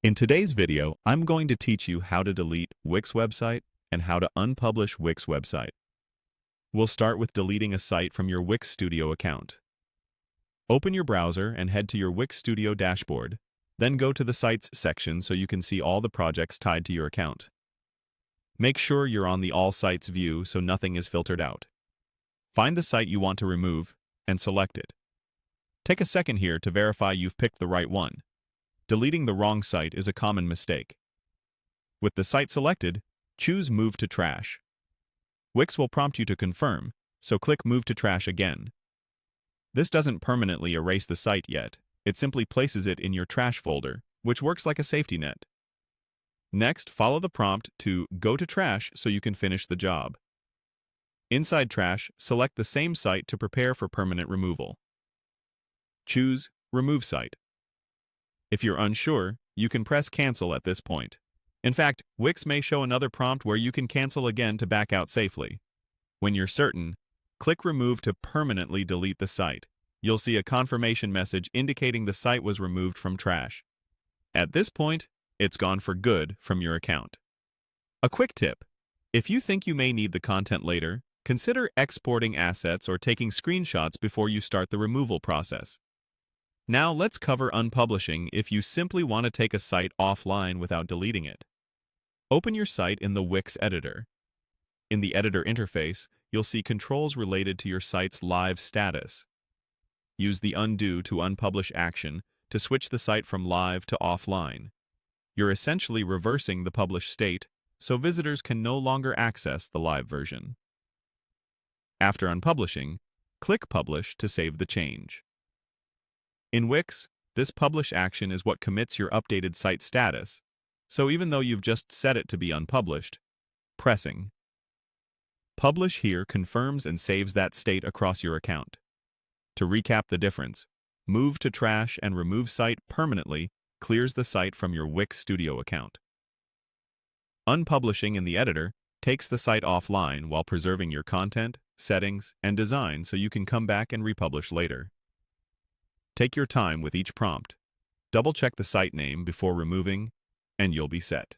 In today's video, I'm going to teach you how to delete WIX website and how to unpublish WIX website. We'll start with deleting a site from your WIX Studio account. Open your browser and head to your WIX Studio dashboard, then go to the Sites section so you can see all the projects tied to your account. Make sure you're on the All Sites view so nothing is filtered out. Find the site you want to remove and select it. Take a second here to verify you've picked the right one. Deleting the wrong site is a common mistake. With the site selected, choose Move to Trash. WIX will prompt you to confirm, so click Move to Trash again. This doesn't permanently erase the site yet, it simply places it in your trash folder, which works like a safety net. Next, follow the prompt to Go to Trash so you can finish the job. Inside Trash, select the same site to prepare for permanent removal. Choose Remove Site. If you're unsure, you can press Cancel at this point. In fact, WIX may show another prompt where you can cancel again to back out safely. When you're certain, click Remove to permanently delete the site. You'll see a confirmation message indicating the site was removed from trash. At this point, it's gone for good from your account. A quick tip: if you think you may need the content later, consider exporting assets or taking screenshots before you start the removal process. Now let's cover unpublishing if you simply want to take a site offline without deleting it. Open your site in the WIX editor. In the editor interface, you'll see controls related to your site's live status. Use the Undo to unpublish action to switch the site from live to offline. You're essentially reversing the published state, so visitors can no longer access the live version. After unpublishing, click Publish to save the change. In WIX, this publish action is what commits your updated site status, so even though you've just set it to be unpublished, pressing Publish here confirms and saves that state across your account. To recap the difference, Move to Trash and Remove Site permanently clears the site from your WIX Studio account. Unpublishing in the editor takes the site offline while preserving your content, settings, and design so you can come back and republish later. Take your time with each prompt. Double-check the site name before removing, and you'll be set.